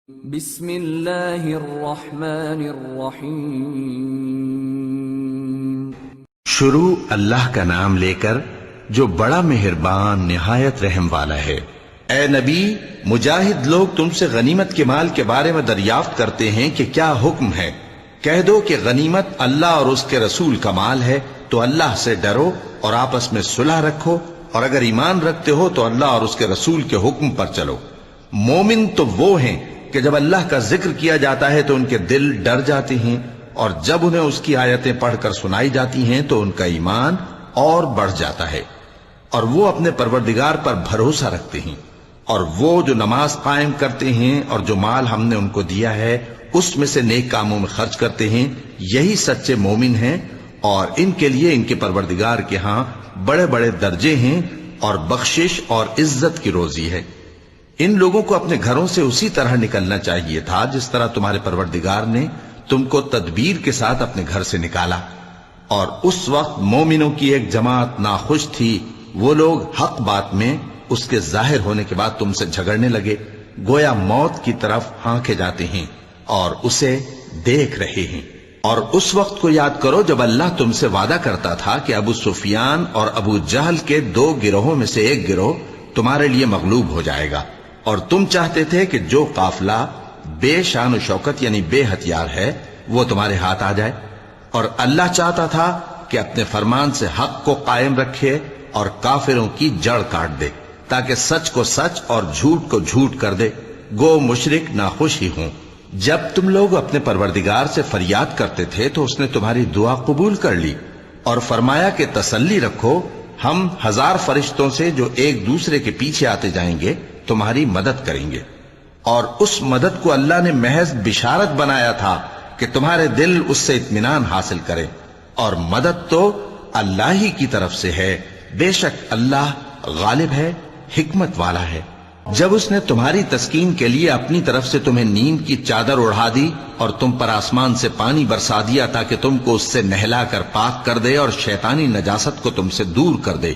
بسم اللہ الرحمن الرحیم۔ شروع اللہ کا نام لے کر جو بڑا مہربان نہایت رحم والا ہے۔ اے نبی، مجاہد لوگ تم سے غنیمت کے مال کے بارے میں دریافت کرتے ہیں کہ کیا حکم ہے۔ کہہ دو کہ غنیمت اللہ اور اس کے رسول کا مال ہے، تو اللہ سے ڈرو اور آپس میں صلح رکھو، اور اگر ایمان رکھتے ہو تو اللہ اور اس کے رسول کے حکم پر چلو۔ مومن تو وہ ہیں کہ جب اللہ کا ذکر کیا جاتا ہے تو ان کے دل ڈر جاتے ہیں، اور جب انہیں اس کی آیتیں پڑھ کر سنائی جاتی ہیں تو ان کا ایمان اور بڑھ جاتا ہے، اور وہ اپنے پروردگار پر بھروسہ رکھتے ہیں، اور وہ جو نماز قائم کرتے ہیں اور جو مال ہم نے ان کو دیا ہے اس میں سے نیک کاموں میں خرچ کرتے ہیں، یہی سچے مومن ہیں، اور ان کے لیے ان کے پروردگار کے ہاں بڑے بڑے درجے ہیں اور بخشش اور عزت کی روزی ہے۔ ان لوگوں کو اپنے گھروں سے اسی طرح نکلنا چاہیے تھا جس طرح تمہارے پروردگار نے تم کو تدبیر کے ساتھ اپنے گھر سے نکالا، اور اس وقت مومنوں کی ایک جماعت ناخوش تھی۔ وہ لوگ حق بات میں اس کے ظاہر ہونے کے بعد تم سے جھگڑنے لگے، گویا موت کی طرف ہانکے جاتے ہیں اور اسے دیکھ رہے ہیں۔ اور اس وقت کو یاد کرو جب اللہ تم سے وعدہ کرتا تھا کہ ابو سفیان اور ابو جہل کے دو گروہوں میں سے ایک گروہ تمہارے لیے مغلوب ہو جائے گا، اور تم چاہتے تھے کہ جو قافلہ بے شان و شوکت یعنی بے ہتھیار ہے وہ تمہارے ہاتھ آ جائے، اور اللہ چاہتا تھا کہ اپنے فرمان سے حق کو قائم رکھے اور کافروں کی جڑ کاٹ دے، تاکہ سچ کو سچ اور جھوٹ کو جھوٹ کر دے، گو مشرک ناخوش ہی ہوں۔ جب تم لوگ اپنے پروردگار سے فریاد کرتے تھے تو اس نے تمہاری دعا قبول کر لی اور فرمایا کہ تسلی رکھو، ہم 1000 فرشتوں سے جو ایک دوسرے کے پیچھے آتے جائیں گے تمہاری مدد کریں گے۔ اور اس مدد کو اللہ نے محض بشارت بنایا تھا کہ تمہارے دل اس سے اطمینان حاصل کریں، اور مدد تو اللہ ہی کی طرف سے ہے، بے شک اللہ غالب ہے، حکمت والا ہے۔ جب اس نے تمہاری تسکین کے لیے اپنی طرف سے تمہیں نیند کی چادر اڑھا دی اور تم پر آسمان سے پانی برسا دیا تاکہ تم کو اس سے نہلا کر پاک کر دے اور شیطانی نجاست کو تم سے دور کر دے،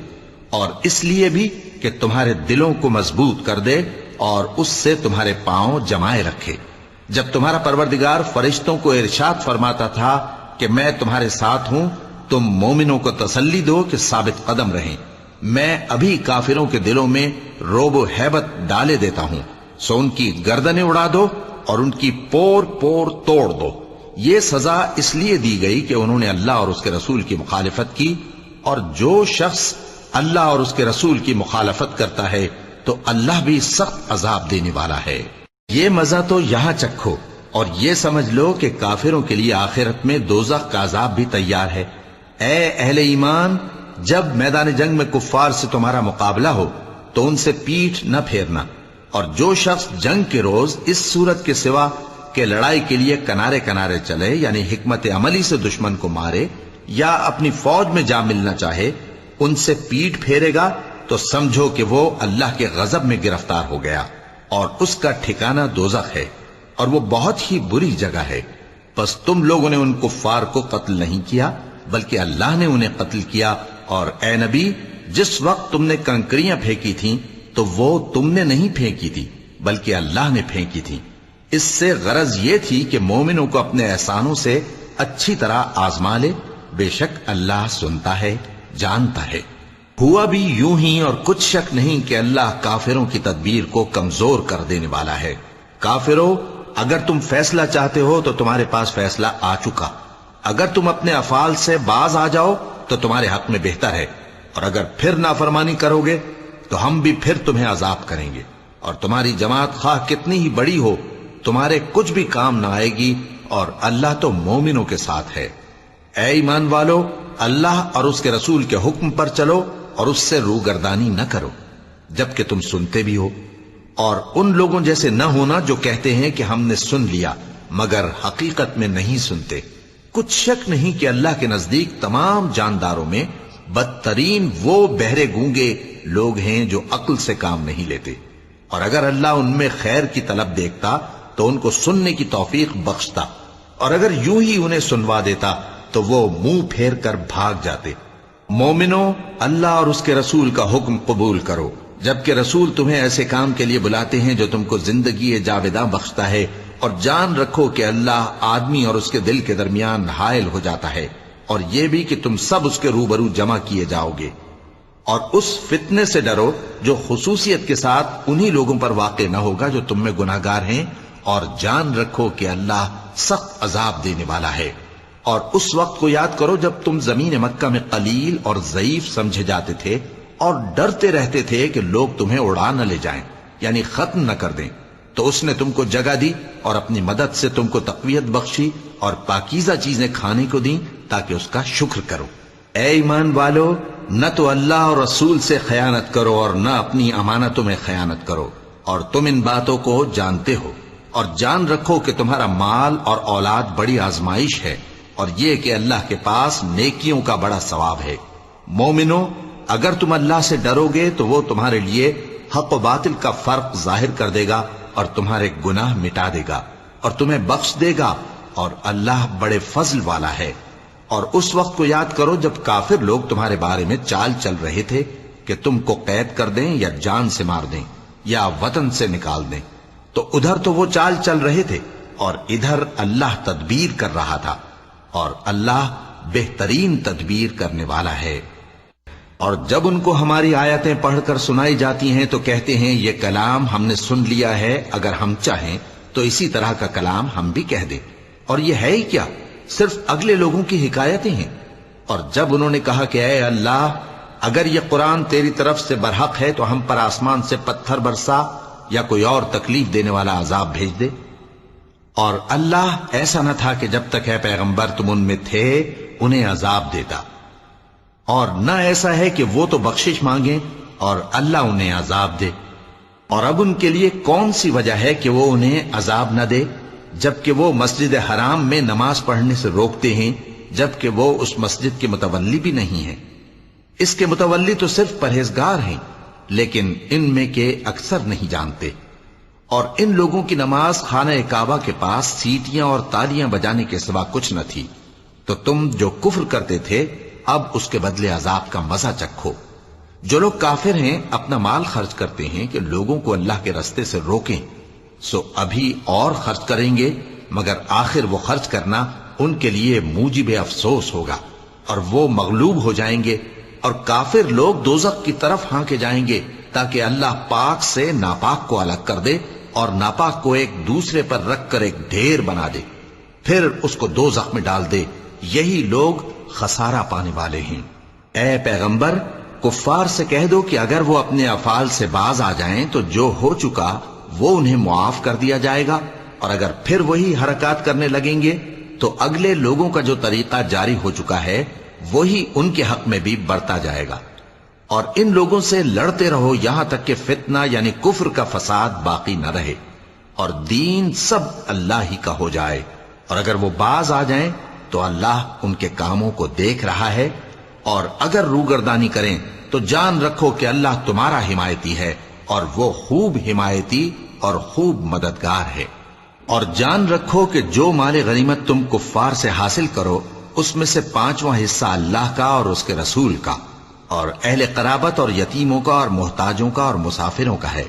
اور اس لیے بھی کہ تمہارے دلوں کو مضبوط کر دے اور اس سے تمہارے پاؤں جمائے رکھے۔ جب تمہارا پروردگار فرشتوں کو ارشاد فرماتا تھا کہ میں تمہارے ساتھ ہوں، تم مومنوں کو تسلی دو کہ ثابت قدم رہیں، میں ابھی کافروں کے دلوں میں رعب و ہیبت ڈالے دیتا ہوں، سو ان کی گردنیں اڑا دو اور ان کی پور پور توڑ دو۔ یہ سزا اس لیے دی گئی کہ انہوں نے اللہ اور اس کے رسول کی مخالفت کی، اور جو شخص اللہ اور اس کے رسول کی مخالفت کرتا ہے تو اللہ بھی سخت عذاب دینے والا ہے۔ یہ مزہ تو یہاں چکھو، اور یہ سمجھ لو کہ کافروں کے لیے آخرت میں دوزخ کا عذاب بھی تیار ہے۔ اے اہل ایمان، جب میدان جنگ میں کفار سے تمہارا مقابلہ ہو تو ان سے پیٹھ نہ پھیرنا، اور جو شخص جنگ کے روز اس صورت کے سوا کہ لڑائی کے لیے کنارے کنارے چلے یعنی حکمت عملی سے دشمن کو مارے یا اپنی فوج میں جا ملنا چاہے، ان سے پیٹھ پھیرے گا تو سمجھو کہ وہ اللہ کے غضب میں گرفتار ہو گیا، اور اس کا ٹھکانہ دوزخ ہے، اور وہ بہت ہی بری جگہ ہے۔ پس تم لوگوں نے ان کفار کو قتل نہیں کیا بلکہ اللہ نے انہیں قتل کیا، اور اے نبی، جس وقت تم نے کنکریاں پھینکی تھیں تو وہ تم نے نہیں پھینکی تھی بلکہ اللہ نے پھینکی تھی۔ اس سے غرض یہ تھی کہ مومنوں کو اپنے احسانوں سے اچھی طرح آزما لے، بے شک اللہ سنتا ہے، جانتا ہے۔ ہوا بھی یوں ہی، اور کچھ شک نہیں کہ اللہ کافروں کی تدبیر کو کمزور کر دینے والا ہے۔ کافروں، اگر تم فیصلہ چاہتے ہو تو تمہارے پاس فیصلہ آ چکا، اگر تم اپنے افعال سے باز آ جاؤ تو تمہارے حق میں بہتر ہے، اور اگر پھر نافرمانی کرو گے تو ہم بھی پھر تمہیں عذاب کریں گے، اور تمہاری جماعت خواہ کتنی ہی بڑی ہو تمہارے کچھ بھی کام نہ آئے گی، اور اللہ تو مومنوں کے ساتھ ہے۔ اے ایمان والو، اللہ اور اس کے رسول کے حکم پر چلو اور اس سے روگردانی نہ کرو جبکہ تم سنتے بھی ہو، اور ان لوگوں جیسے نہ ہونا جو کہتے ہیں کہ ہم نے سن لیا مگر حقیقت میں نہیں سنتے۔ کچھ شک نہیں کہ اللہ کے نزدیک تمام جانداروں میں بدترین وہ بہرے گونگے لوگ ہیں جو عقل سے کام نہیں لیتے، اور اگر اللہ ان میں خیر کی طلب دیکھتا تو ان کو سننے کی توفیق بخشتا، اور اگر یوں ہی انہیں سنوا دیتا تو وہ منہ پھیر کر بھاگ جاتے۔ مومنوں، اللہ اور اس کے رسول کا حکم قبول کرو جبکہ رسول تمہیں ایسے کام کے لیے بلاتے ہیں جو تم کو زندگی جاوداں بخشتا ہے، اور جان رکھو کہ اللہ آدمی اور اس کے دل کے درمیان حائل ہو جاتا ہے، اور یہ بھی کہ تم سب اس کے روبرو جمع کیے جاؤ گے۔ اور اس فتنے سے ڈرو جو خصوصیت کے ساتھ انہی لوگوں پر واقع نہ ہوگا جو تم میں گناہگار ہیں، اور جان رکھو کہ اللہ سخت عذاب دینے والا ہے۔ اور اس وقت کو یاد کرو جب تم زمین مکہ میں قلیل اور ضعیف سمجھے جاتے تھے اور ڈرتے رہتے تھے کہ لوگ تمہیں اڑا نہ لے جائیں، یعنی ختم نہ کر دیں، تو اس نے تم کو جگہ دی اور اپنی مدد سے تم کو تقویت بخشی اور پاکیزہ چیزیں کھانے کو دیں تاکہ اس کا شکر کرو۔ اے ایمان والو، نہ تو اللہ اور رسول سے خیانت کرو اور نہ اپنی امانتوں میں خیانت کرو، اور تم ان باتوں کو جانتے ہو، اور جان رکھو کہ تمہارا مال اور اولاد بڑی آزمائش ہے، اور یہ کہ اللہ کے پاس نیکیوں کا بڑا ثواب ہے۔ مومنو، اگر تم اللہ سے ڈرو گے تو وہ تمہارے لیے حق و باطل کا فرق ظاہر کر دے گا اور تمہارے گناہ مٹا دے گا اور تمہیں بخش دے گا، اور اللہ بڑے فضل والا ہے۔ اور اس وقت کو یاد کرو جب کافر لوگ تمہارے بارے میں چال چل رہے تھے کہ تم کو قید کر دیں یا جان سے مار دیں یا وطن سے نکال دیں، تو ادھر تو وہ چال چل رہے تھے اور ادھر اللہ تدبیر کر رہا تھا، اور اللہ بہترین تدبیر کرنے والا ہے۔ اور جب ان کو ہماری آیتیں پڑھ کر سنائی جاتی ہیں تو کہتے ہیں یہ کلام ہم نے سن لیا ہے، اگر ہم چاہیں تو اسی طرح کا کلام ہم بھی کہہ دیں، اور یہ ہے ہی کیا، صرف اگلے لوگوں کی حکایتیں ہیں۔ اور جب انہوں نے کہا کہ اے اللہ، اگر یہ قرآن تیری طرف سے برحق ہے تو ہم پر آسمان سے پتھر برسا یا کوئی اور تکلیف دینے والا عذاب بھیج دے۔ اور اللہ ایسا نہ تھا کہ جب تک اے پیغمبر تم ان میں تھے انہیں عذاب دیتا، اور نہ ایسا ہے کہ وہ تو بخشش مانگیں اور اللہ انہیں عذاب دے۔ اور اب ان کے لیے کون سی وجہ ہے کہ وہ انہیں عذاب نہ دے، جبکہ وہ مسجد حرام میں نماز پڑھنے سے روکتے ہیں، جبکہ وہ اس مسجد کے متولی بھی نہیں ہیں۔ اس کے متولی تو صرف پرہیزگار ہیں، لیکن ان میں کے اکثر نہیں جانتے۔ اور ان لوگوں کی نماز خانہ کعبہ کے پاس سیٹیاں اور تالیاں بجانے کے سوا کچھ نہ تھی، تو تم جو کفر کرتے تھے اب اس کے بدلے عذاب کا مزہ چکھو۔ جو لوگ کافر ہیں اپنا مال خرچ کرتے ہیں کہ لوگوں کو اللہ کے رستے سے روکیں، سو ابھی اور خرچ کریں گے، مگر آخر وہ خرچ کرنا ان کے لیے موجب افسوس ہوگا، اور وہ مغلوب ہو جائیں گے، اور کافر لوگ دوزخ کی طرف ہانکے جائیں گے تاکہ اللہ پاک سے ناپاک کو الگ کر دے اور ناپاک کو ایک دوسرے پر رکھ کر ایک ڈھیر بنا دے، پھر اس کو دوزخ میں ڈال دے۔ یہی لوگ خسارہ پانے والے ہیں۔ اے پیغمبر، کفار سے کہہ دو کہ اگر وہ اپنے افعال سے باز آ جائیں تو جو ہو چکا وہ انہیں معاف کر دیا جائے گا، اور اگر پھر وہی حرکات کرنے لگیں گے تو اگلے لوگوں کا جو طریقہ جاری ہو چکا ہے وہی ان کے حق میں بھی برتا جائے گا۔ اور ان لوگوں سے لڑتے رہو یہاں تک کہ فتنہ یعنی کفر کا فساد باقی نہ رہے اور دین سب اللہ ہی کا ہو جائے۔ اور اگر وہ باز آ جائیں تو اللہ ان کے کاموں کو دیکھ رہا ہے، اور اگر روگردانی کریں تو جان رکھو کہ اللہ تمہارا حمایتی ہے، اور وہ خوب حمایتی اور خوب مددگار ہے۔ اور جان رکھو کہ جو مال غنیمت تم کفار سے حاصل کرو اس میں سے 5واں حصہ اللہ کا اور اس کے رسول کا، اور اہل قرابت اور یتیموں کا اور محتاجوں کا اور مسافروں کا ہے۔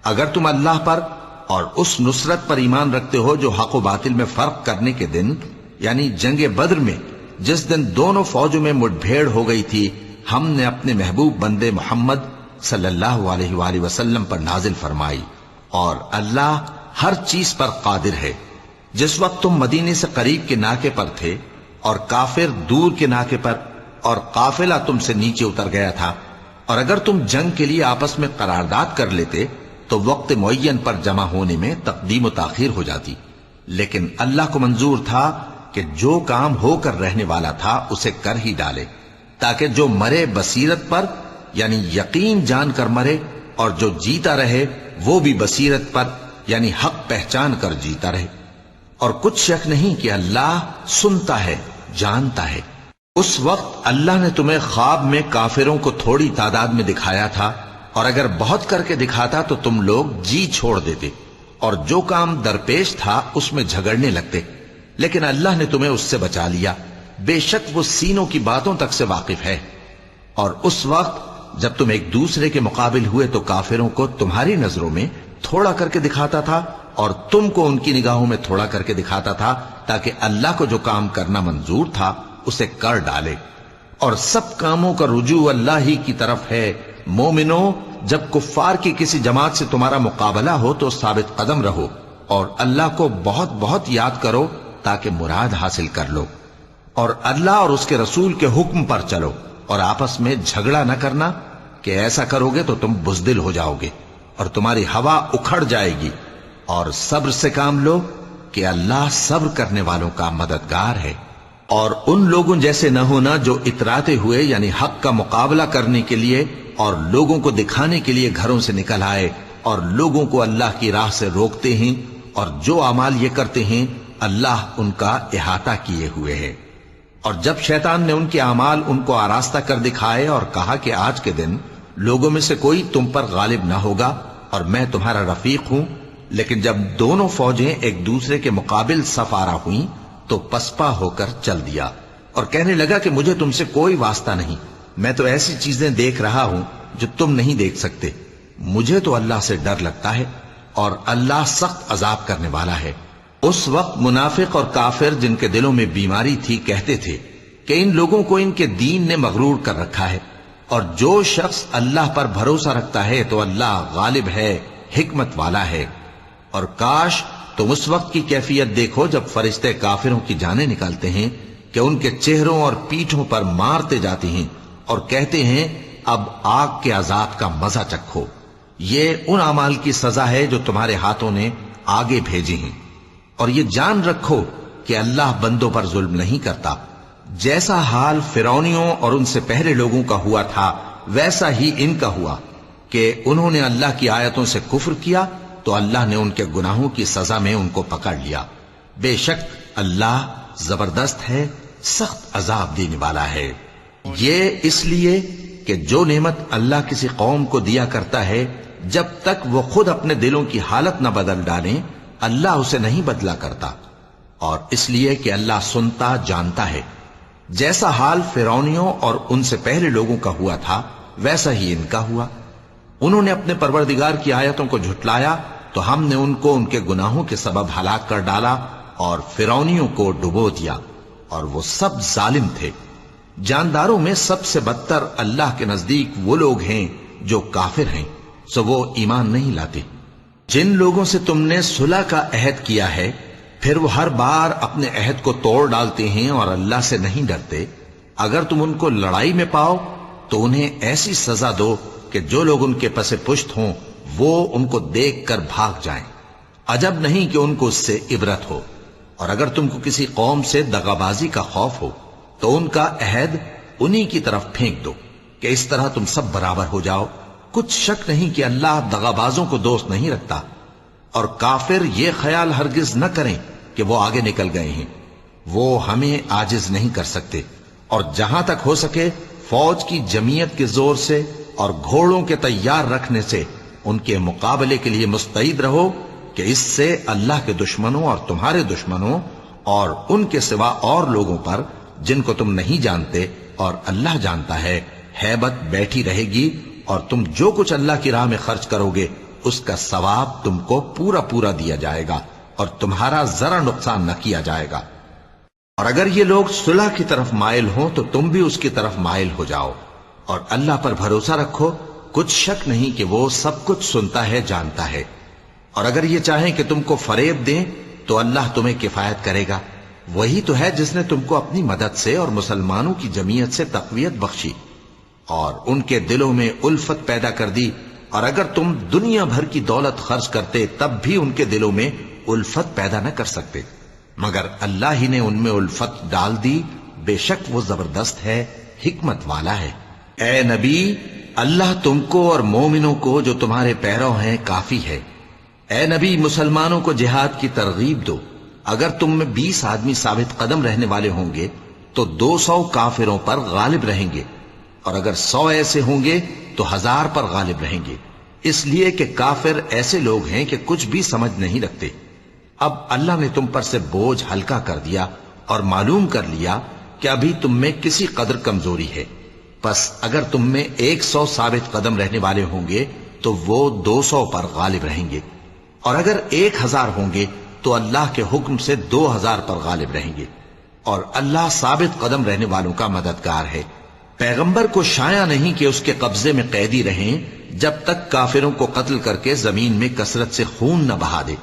اگر تم اللہ پر اور اس نصرت پر ایمان رکھتے ہو جو حق و باطل میں فرق کرنے کے دن یعنی جنگ بدر میں جس دن دونوں فوجوں میں مٹ بھیڑ ہو گئی تھی، ہم نے اپنے محبوب بندے محمد صلی اللہ علیہ وآلہ وسلم پر نازل فرمائی، اور اللہ ہر چیز پر قادر ہے۔ جس وقت تم مدینے سے قریب کے ناکے پر تھے اور کافر دور کے ناکے پر، اور قافلہ تم سے نیچے اتر گیا تھا، اور اگر تم جنگ کے لیے آپس میں قرارداد کر لیتے تو وقت معین پر جمع ہونے میں تقدیم و تاخیر ہو جاتی، لیکن اللہ کو منظور تھا کہ جو کام ہو کر رہنے والا تھا اسے کر ہی ڈالے، تاکہ جو مرے بصیرت پر یعنی یقین جان کر مرے، اور جو جیتا رہے وہ بھی بصیرت پر یعنی حق پہچان کر جیتا رہے۔ اور کچھ شک نہیں کہ اللہ سنتا ہے، جانتا ہے۔ اس وقت اللہ نے تمہیں خواب میں کافروں کو تھوڑی تعداد میں دکھایا تھا، اور اگر بہت کر کے دکھاتا تو تم لوگ جی چھوڑ دیتے اور جو کام درپیش تھا اس میں جھگڑنے لگتے، لیکن اللہ نے تمہیں اس سے بچا لیا، بے شک وہ سینوں کی باتوں تک سے واقف ہے۔ اور اس وقت جب تم ایک دوسرے کے مقابل ہوئے تو کافروں کو تمہاری نظروں میں تھوڑا کر کے دکھاتا تھا اور تم کو ان کی نگاہوں میں تھوڑا کر کے دکھاتا تھا، تاکہ اللہ کو جو کام کرنا منظور تھا اسے کر ڈالے، اور سب کاموں کا رجوع اللہ ہی کی طرف ہے۔ مومنو، جب کفار کی کسی جماعت سے تمہارا مقابلہ ہو تو ثابت قدم رہو اور اللہ کو بہت بہت یاد کرو تاکہ مراد حاصل کر لو، اور اللہ اور اس کے رسول کے حکم پر چلو، اور آپس میں جھگڑا نہ کرنا کہ ایسا کرو گے تو تم بزدل ہو جاؤ گے اور تمہاری ہوا اکھڑ جائے گی، اور صبر سے کام لو کہ اللہ صبر کرنے والوں کا مددگار ہے۔ اور ان لوگوں جیسے نہ ہونا جو اتراتے ہوئے یعنی حق کا مقابلہ کرنے کے لیے اور لوگوں کو دکھانے کے لیے گھروں سے نکل آئے اور لوگوں کو اللہ کی راہ سے روکتے ہیں، اور جو اعمال یہ کرتے ہیں اللہ ان کا احاطہ کیے ہوئے ہے۔ اور جب شیطان نے ان کے اعمال ان کو آراستہ کر دکھائے اور کہا کہ آج کے دن لوگوں میں سے کوئی تم پر غالب نہ ہوگا اور میں تمہارا رفیق ہوں، لیکن جب دونوں فوجیں ایک دوسرے کے مقابل صف آرا ہوئیں تو پسپا ہو کر چل دیا اور کہنے لگا کہ مجھے تم سے کوئی واسطہ نہیں، میں تو ایسی چیزیں دیکھ رہا ہوں جو تم نہیں دیکھ سکتے، مجھے تو اللہ سے ڈر لگتا ہے اور اللہ سخت عذاب کرنے والا ہے۔ اس وقت منافق اور کافر جن کے دلوں میں بیماری تھی کہتے تھے کہ ان لوگوں کو ان کے دین نے مغرور کر رکھا ہے، اور جو شخص اللہ پر بھروسہ رکھتا ہے تو اللہ غالب ہے، حکمت والا ہے۔ اور کاش تم اس وقت کی کیفیت دیکھو جب فرشتے کافروں کی جانیں نکالتے ہیں کہ ان کے چہروں اور پیٹھوں پر مارتے جاتے ہیں اور کہتے ہیں اب آگ کے عذاب کا مزہ چکھو، یہ ان اعمال کی سزا ہے جو تمہارے ہاتھوں نے آگے بھیجی ہیں، اور یہ جان رکھو کہ اللہ بندوں پر ظلم نہیں کرتا۔ جیسا حال فرعونیوں اور ان سے پہلے لوگوں کا ہوا تھا ویسا ہی ان کا ہوا کہ انہوں نے اللہ کی آیتوں سے کفر کیا تو اللہ نے ان کے گناہوں کی سزا میں ان کو پکڑ لیا۔ بے شک اللہ زبردست ہے، سخت عذاب دینے والا ہے۔ یہ اس لیے کہ جو نعمت اللہ کسی قوم کو دیا کرتا ہے جب تک وہ خود اپنے دلوں کی حالت نہ بدل ڈالیں اللہ اسے نہیں بدلا کرتا، اور اس لیے کہ اللہ سنتا جانتا ہے۔ جیسا حال فرعونیوں اور ان سے پہلے لوگوں کا ہوا تھا ویسا ہی ان کا ہوا۔ انہوں نے اپنے پروردگار کی آیتوں کو جھٹلایا تو ہم نے ان کو ان کے گناہوں کے سبب ہلاک کر ڈالا اور فرعونیوں کو ڈبو دیا، اور وہ سب ظالم تھے۔ جانداروں میں سب سے بدتر اللہ کے نزدیک وہ لوگ ہیں جو کافر ہیں، سو وہ ایمان نہیں لاتے۔ جن لوگوں سے تم نے صلح کا عہد کیا ہے پھر وہ ہر بار اپنے عہد کو توڑ ڈالتے ہیں اور اللہ سے نہیں ڈرتے، اگر تم ان کو لڑائی میں پاؤ تو انہیں ایسی سزا دو کہ جو لوگ ان کے پس پشت ہوں وہ ان کو دیکھ کر بھاگ جائیں، عجب نہیں کہ ان کو اس سے عبرت ہو۔ اور اگر تم کو کسی قوم سے دغابازی کا خوف ہو تو ان کا عہد انہی کی طرف پھینک دو کہ اس طرح تم سب برابر ہو جاؤ۔ کچھ شک نہیں کہ اللہ دغابازوں کو دوست نہیں رکھتا، اور کافر یہ خیال ہرگز نہ کریں کہ وہ آگے نکل گئے ہیں، وہ ہمیں عاجز نہیں کر سکتے۔ اور جہاں تک ہو سکے فوج کی جمعیت کے زور سے اور گھوڑوں کے تیار رکھنے سے ان کے مقابلے کے لیے مستعد رہو کہ اس سے اللہ کے دشمنوں اور تمہارے دشمنوں اور ان کے سوا اور لوگوں پر جن کو تم نہیں جانتے اور اللہ جانتا ہے ہیبت بیٹھی رہے گی، اور تم جو کچھ اللہ کی راہ میں خرچ کرو گے اس کا ثواب تم کو پورا پورا دیا جائے گا اور تمہارا ذرا نقصان نہ کیا جائے گا۔ اور اگر یہ لوگ صلح کی طرف مائل ہوں تو تم بھی اس کی طرف مائل ہو جاؤ، اور اللہ پر بھروسہ رکھو، کچھ شک نہیں کہ وہ سب کچھ سنتا ہے، جانتا ہے۔ اور اگر یہ چاہیں کہ تم کو فریب دیں تو اللہ تمہیں کفایت کرے گا، وہی تو ہے جس نے تم کو اپنی مدد سے اور مسلمانوں کی جمعیت سے تقویت بخشی اور ان کے دلوں میں الفت پیدا کر دی، اور اگر تم دنیا بھر کی دولت خرچ کرتے تب بھی ان کے دلوں میں الفت پیدا نہ کر سکتے، مگر اللہ ہی نے ان میں الفت ڈال دی، بے شک وہ زبردست ہے، حکمت والا ہے۔ اے نبی، اللہ تم کو اور مومنوں کو جو تمہارے پیرو ہیں کافی ہے۔ اے نبی، مسلمانوں کو جہاد کی ترغیب دو۔ اگر تم میں 20 آدمی ثابت قدم رہنے والے ہوں گے تو 200 کافروں پر غالب رہیں گے، اور اگر 100 ایسے ہوں گے تو 1000 پر غالب رہیں گے، اس لیے کہ کافر ایسے لوگ ہیں کہ کچھ بھی سمجھ نہیں رکھتے۔ اب اللہ نے تم پر سے بوجھ ہلکا کر دیا اور معلوم کر لیا کہ ابھی تم میں کسی قدر کمزوری ہے، پس اگر تم میں 100 ثابت قدم رہنے والے ہوں گے تو وہ 200 پر غالب رہیں گے، اور اگر 1000 ہوں گے تو اللہ کے حکم سے 2000 پر غالب رہیں گے، اور اللہ ثابت قدم رہنے والوں کا مددگار ہے۔ پیغمبر کو شایع نہیں کہ اس کے قبضے میں قیدی رہیں جب تک کافروں کو قتل کر کے زمین میں کثرت سے خون نہ بہا دے۔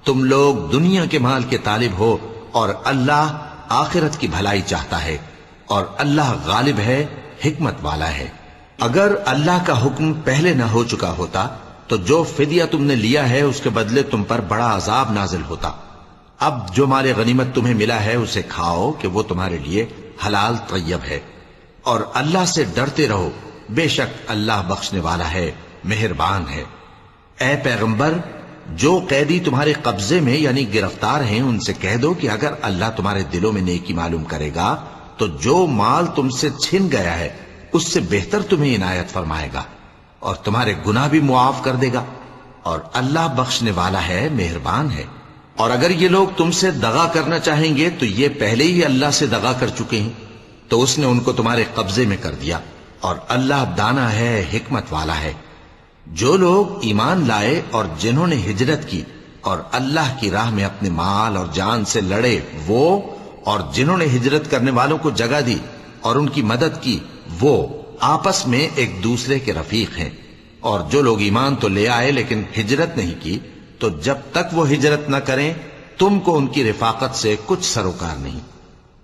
تم لوگ دنیا کے مال کے طالب ہو اور اللہ آخرت کی بھلائی چاہتا ہے، اور اللہ غالب ہے، حکمت والا ہے۔ اگر اللہ کا حکم پہلے نہ ہو چکا ہوتا تو جو فدیہ تم نے لیا ہے اس کے بدلے تم پر بڑا عذاب نازل ہوتا۔ اب جو مال غنیمت تمہیں ملا ہے اسے کھاؤ کہ وہ تمہارے لیے حلال طیب ہے، اور اللہ سے ڈرتے رہو، بے شک اللہ بخشنے والا ہے، مہربان ہے۔ اے پیغمبر، جو قیدی تمہارے قبضے میں یعنی گرفتار ہیں ان سے کہہ دو کہ اگر اللہ تمہارے دلوں میں نیکی معلوم کرے گا تو جو مال تم سے چھن گیا ہے اس سے بہتر تمہیں عنایت فرمائے گا، اور تمہارے گناہ بھی معاف کر دے گا، اور اللہ بخشنے والا ہے، مہربان ہے۔ اور اگر یہ لوگ تم سے دغا کرنا چاہیں گے تو یہ پہلے ہی اللہ سے دغا کر چکے ہیں، تو اس نے ان کو تمہارے قبضے میں کر دیا، اور اللہ دانا ہے، حکمت والا ہے۔ جو لوگ ایمان لائے اور جنہوں نے ہجرت کی اور اللہ کی راہ میں اپنے مال اور جان سے لڑے وہ، اور جنہوں نے ہجرت کرنے والوں کو جگہ دی اور ان کی مدد کی وہ، آپس میں ایک دوسرے کے رفیق ہیں۔ اور جو لوگ ایمان تو لے آئے لیکن ہجرت نہیں کی، تو جب تک وہ ہجرت نہ کریں تم کو ان کی رفاقت سے کچھ سروکار نہیں،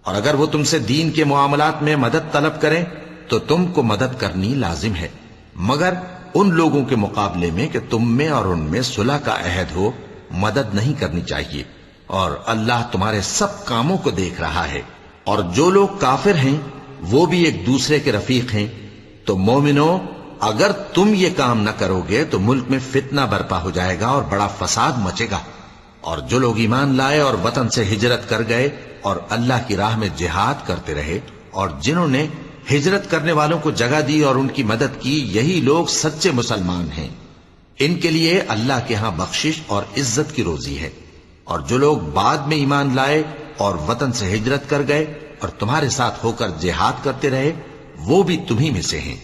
اور اگر وہ تم سے دین کے معاملات میں مدد طلب کریں تو تم کو مدد کرنی لازم ہے، مگر ان لوگوں کے مقابلے میں کہ تم میں اور ان میں صلح کا عہد ہو مدد نہیں کرنی چاہیے، اور اللہ تمہارے سب کاموں کو دیکھ رہا ہے۔ اور جو لوگ کافر ہیں وہ بھی ایک دوسرے کے رفیق ہیں۔ تو مومنو، اگر تم یہ کام نہ کرو گے تو ملک میں فتنہ برپا ہو جائے گا اور بڑا فساد مچے گا۔ اور جو لوگ ایمان لائے اور وطن سے ہجرت کر گئے اور اللہ کی راہ میں جہاد کرتے رہے، اور جنہوں نے ہجرت کرنے والوں کو جگہ دی اور ان کی مدد کی، یہی لوگ سچے مسلمان ہیں۔ ان کے لیے اللہ کے ہاں بخشش اور عزت کی روزی ہے۔ اور جو لوگ بعد میں ایمان لائے اور وطن سے ہجرت کر گئے اور تمہارے ساتھ ہو کر جہاد کرتے رہے، وہ بھی تمہیں میں سے ہیں۔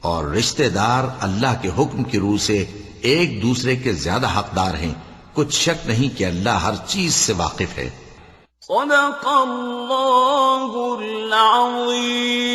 اور رشتہ دار اللہ کے حکم کی روح سے ایک دوسرے کے زیادہ حقدار ہیں، کچھ شک نہیں کہ اللہ ہر چیز سے واقف ہے۔ صدق اللہ العظیم۔